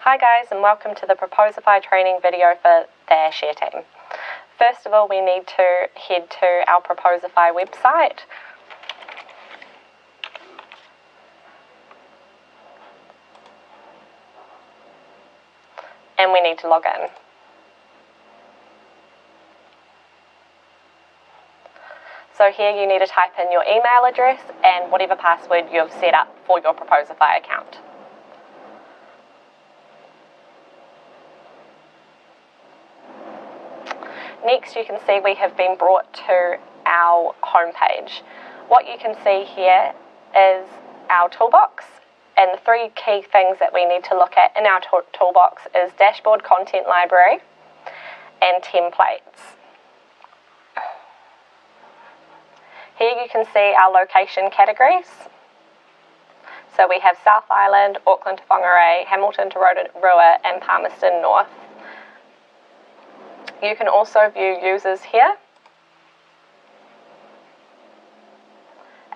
Hi guys, and welcome to the Proposify training video for the Ashare team. First of all, we need to head to our Proposify website. And we need to log in. So here you need to type in your email address and whatever password you've set up for your Proposify account. Next, you can see we have been brought to our home page. What you can see here is our toolbox, and the three key things that we need to look at in our toolbox is dashboard content library and templates. Here you can see our location categories. So we have South Island, Auckland to Whangarei, Hamilton to Rotorua and Palmerston North. You can also view users here.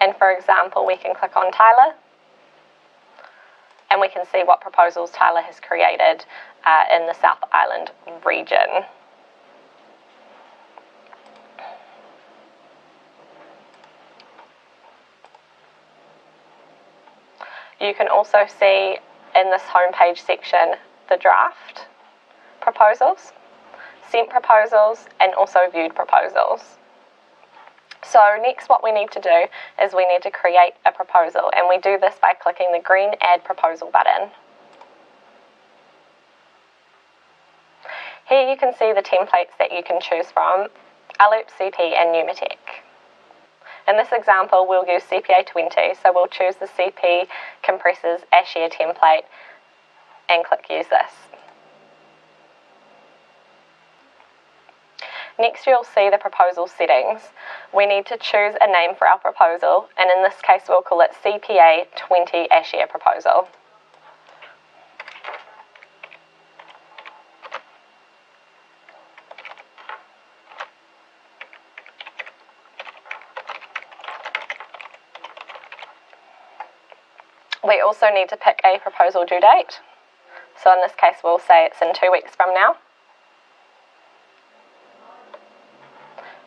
And for example, we can click on Tyler and we can see what proposals Tyler has created in the South Island region. You can also see in this homepage section the draft proposals, sent proposals, and also viewed proposals. So next what we need to do is we need to create a proposal, and we do this by clicking the green Add Proposal button. Here you can see the templates that you can choose from, Aloop, CP and Pneumatic. In this example we'll use CPA 20, so we'll choose the CP Compressors Ashare template and click Use this. Next you'll see the proposal settings. We need to choose a name for our proposal, and in this case we'll call it CPA 20 Ashare Proposal. We also need to pick a proposal due date. So in this case we'll say it's in 2 weeks from now.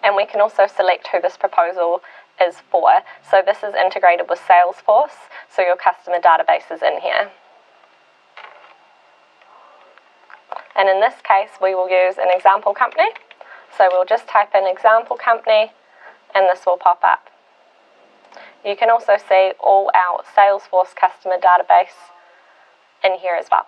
And we can also select who this proposal is for. So this is integrated with Salesforce, so your customer database is in here. And in this case we will use an example company. So we'll just type in example company and this will pop up. You can also see all our Salesforce customer database in here as well.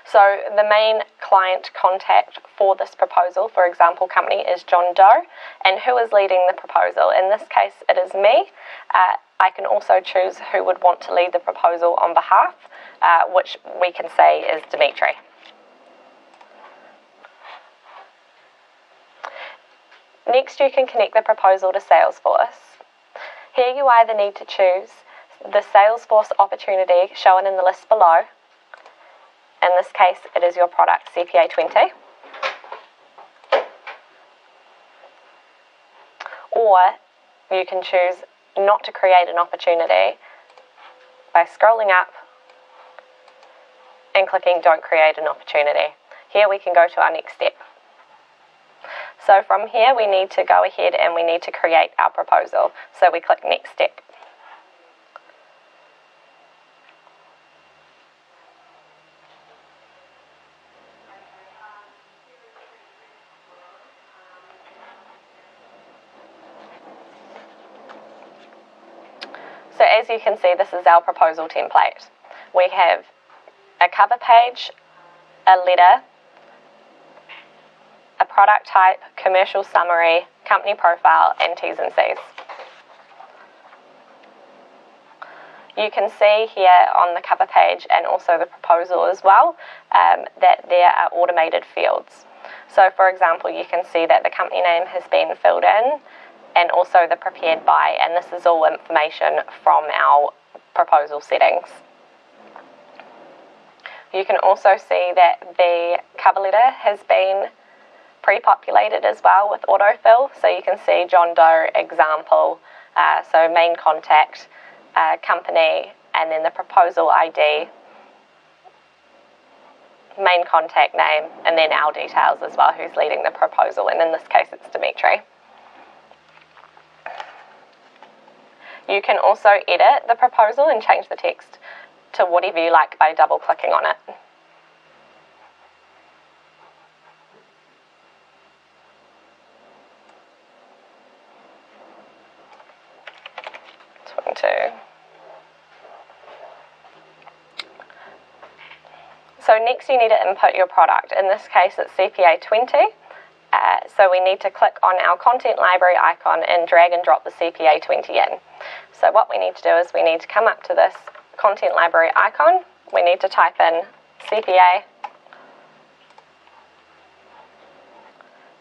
So the main client contact for this proposal, for example company, is John Doe, and who is leading the proposal? In this case it is me. I can also choose who would want to lead the proposal on behalf, which we can say is Dmitry. Next you can connect the proposal to Salesforce. Here you either need to choose the Salesforce opportunity shown in the list below. In this case it is your product CPA 20. Or you can choose not to create an opportunity by scrolling up and clicking Don't Create an Opportunity. Here we can go to our next step. So from here we need to go ahead and we need to create our proposal. So we click Next Step. So as you can see, this is our proposal template. We have a cover page, a letter, a product type, commercial summary, company profile, and T's and C's. You can see here on the cover page and also the proposal as well that there are automated fields. So for example, you can see that the company name has been filled in and also the prepared by, and this is all information from our proposal settings. You can also see that the cover letter has been pre-populated as well with autofill, so you can see John Doe example, so main contact, company, and then the proposal ID main contact name, and then our details as well, who's leading the proposal, and in this case it's Dmitry. You can also edit the proposal and change the text to whatever you like by double clicking on it. So next you need to input your product. In this case it's CPA 20. So we need to click on our content library icon and drag and drop the CPA 20 in. So what we need to do is we need to come up to this content library icon. We need to type in CPA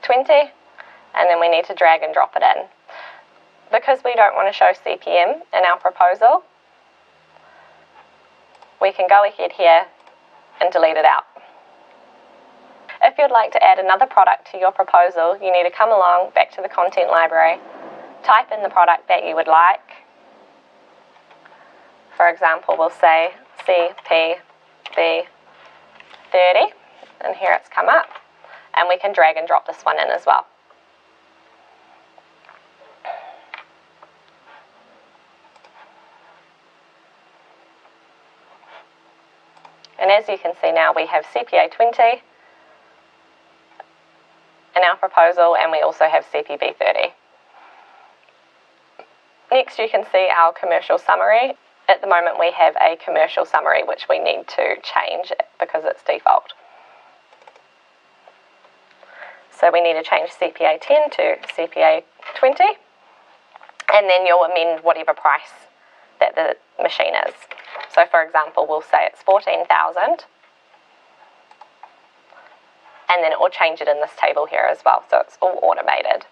20, and then we need to drag and drop it in. Because we don't want to show CPM in our proposal, we can go ahead here and delete it out. If you'd like to add another product to your proposal, you need to come along back to the content library, type in the product that you would like. For example, we'll say CPB 30, and here it's come up, and we can drag and drop this one in as well. And as you can see now, we have CPA 20 in our proposal, and we also have CPB 30. Next you can see our commercial summary. At the moment we have a commercial summary which we need to change because it's default. So we need to change CPA 10 to CPA 20, and then you'll amend whatever price that the machine is. So for example, we'll say it's 14,000, and then it will change it in this table here as well, so it's all automated.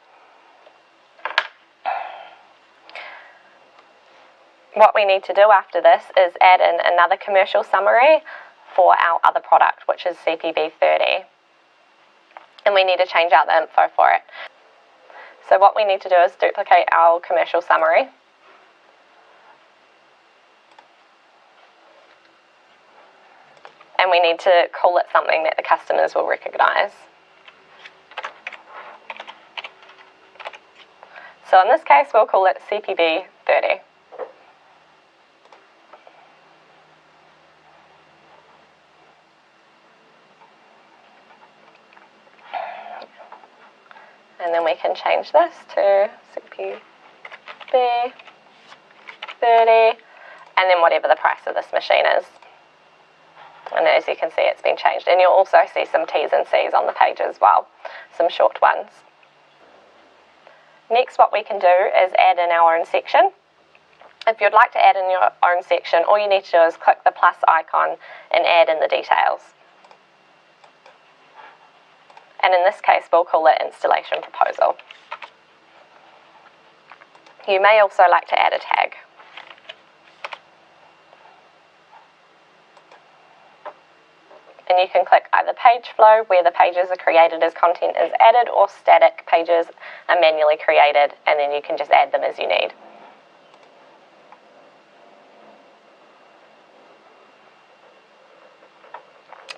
What we need to do after this is add in another commercial summary for our other product, which is CPB 30. And we need to change out the info for it. So what we need to do is duplicate our commercial summary. And we need to call it something that the customers will recognise. So in this case, we'll call it CPB 30. And then we can change this to CPB 30, and then whatever the price of this machine is. And as you can see, it's been changed. And you'll also see some T's and C's on the page as well, some short ones. Next, what we can do is add in our own section. If you'd like to add in your own section, all you need to do is click the plus icon and add in the details. And in this case, we'll call it installation proposal. You may also like to add a tag. And you can click either page flow, where the pages are created as content is added, or static pages are manually created, and then you can just add them as you need.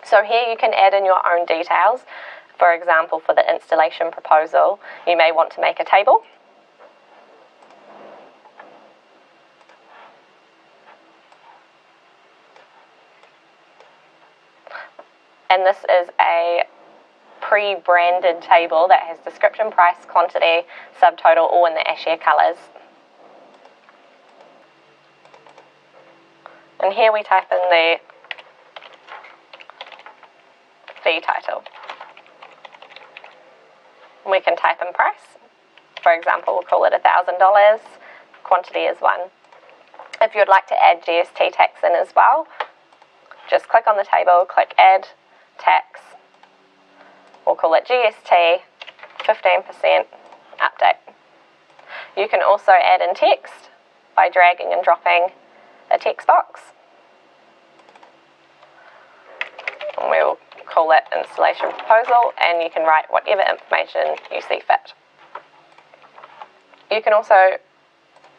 So here you can add in your own details. For example, for the installation proposal, you may want to make a table. And this is a pre-branded table that has description, price, quantity, subtotal, all in the Ashare colours. And here we type in the fee title. We can type in price. For example, we'll call it $1,000. Quantity is 1. If you'd like to add GST tax in as well, just click on the table, click add tax. We'll call it GST 15% update. You can also add in text by dragging and dropping a text box. And we'll call it installation proposal, and you can write whatever information you see fit. You can also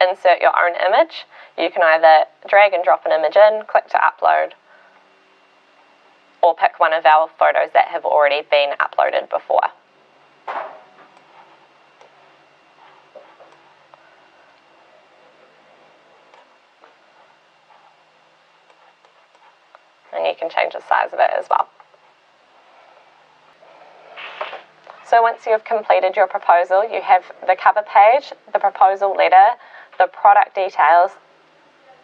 insert your own image. You can either drag and drop an image in, click to upload, or pick one of our photos that have already been uploaded before. And you can change the size of it as well. So once you've completed your proposal, you have the cover page, the proposal letter, the product details,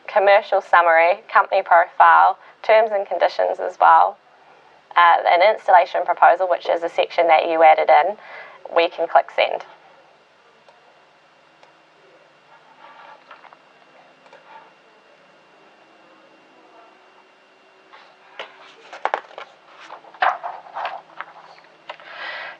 commercial summary, company profile, terms and conditions as well, an installation proposal, which is a section that you added in. We can click send.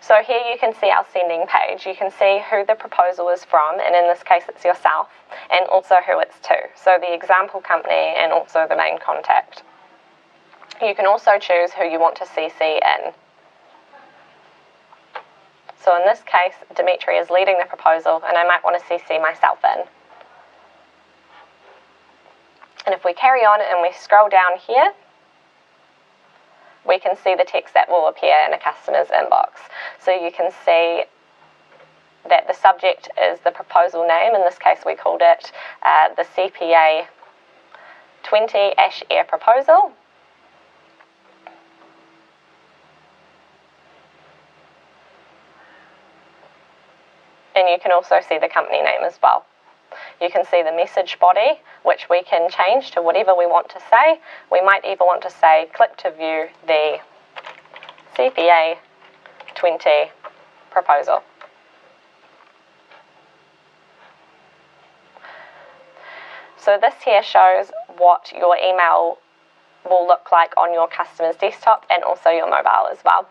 So here you can see our sending page. You can see who the proposal is from, and in this case it's yourself, and also who it's to. So the example company and also the main contact. You can also choose who you want to CC in. So in this case, Dmitry is leading the proposal, and I might want to CC myself in. And if we carry on and we scroll down here, we can see the text that will appear in a customer's inbox. So you can see that the subject is the proposal name. In this case, we called it the CPA 20 Ash Air proposal. And you can also see the company name as well. You can see the message body, which we can change to whatever we want to say. We might even want to say, click to view the CPA 20 proposal. So this here shows what your email will look like on your customer's desktop and also your mobile as well.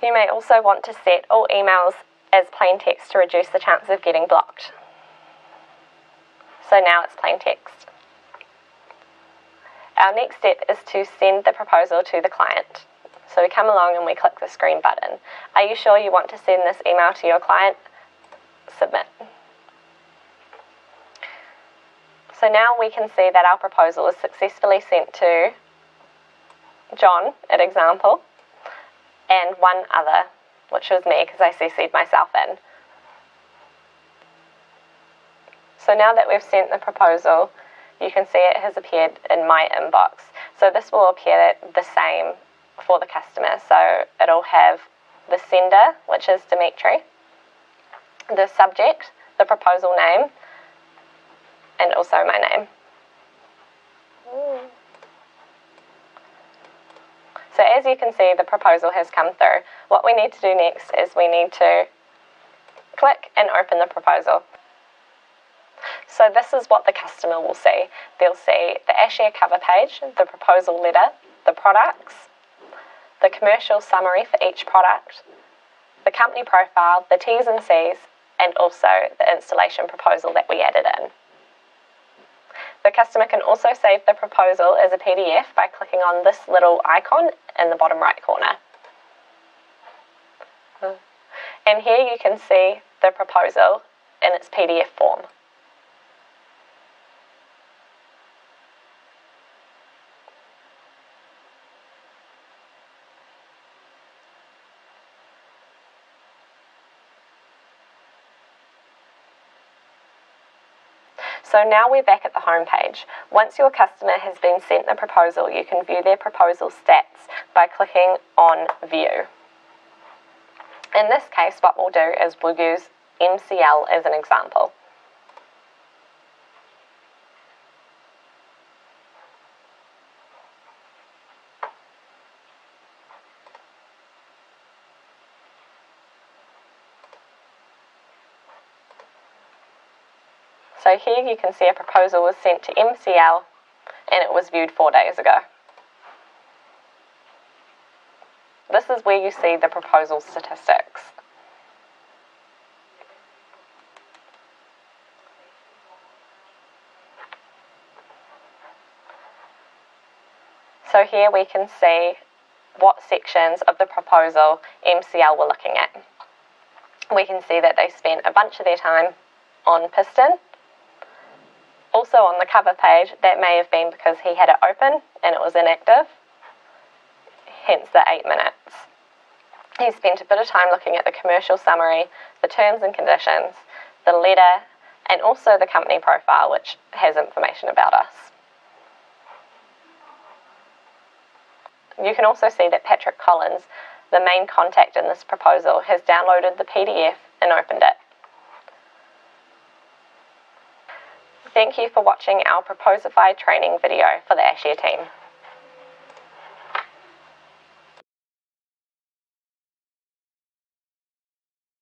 You may also want to set all emails as plain text to reduce the chance of getting blocked. So now it's plain text. Our next step is to send the proposal to the client. So we come along and we click the green button. Are you sure you want to send this email to your client? Submit. So now we can see that our proposal is successfully sent to John, at example, and one other, which was me because I CC'd myself in. So now that we've sent the proposal, you can see it has appeared in my inbox. So this will appear the same for the customer. So it'll have the sender, which is Dmitry, the subject, the proposal name, and also my name. So as you can see, the proposal has come through. What we need to do next is we need to click and open the proposal. So this is what the customer will see. They'll see the AshAir cover page, the proposal letter, the products, the commercial summary for each product, the company profile, the T's and C's, and also the installation proposal that we added in. The customer can also save the proposal as a PDF by clicking on this little icon in the bottom right corner. And here you can see the proposal in its PDF form. So now we're back at the home page. Once your customer has been sent the proposal, you can view their proposal stats by clicking on View. In this case, what we'll do is we'll use MCL as an example. So here you can see a proposal was sent to MCL and it was viewed 4 days ago. This is where you see the proposal statistics. So here we can see what sections of the proposal MCL were looking at. We can see that they spent a bunch of their time on piston, Also on the cover page, that may have been because he had it open and it was inactive, hence the 8 minutes. He spent a bit of time looking at the commercial summary, the terms and conditions, the letter, and also the company profile, which has information about us. You can also see that Patrick Collins, the main contact in this proposal, has downloaded the PDF and opened it. Thank you for watching our Proposify training video for the Ashare team.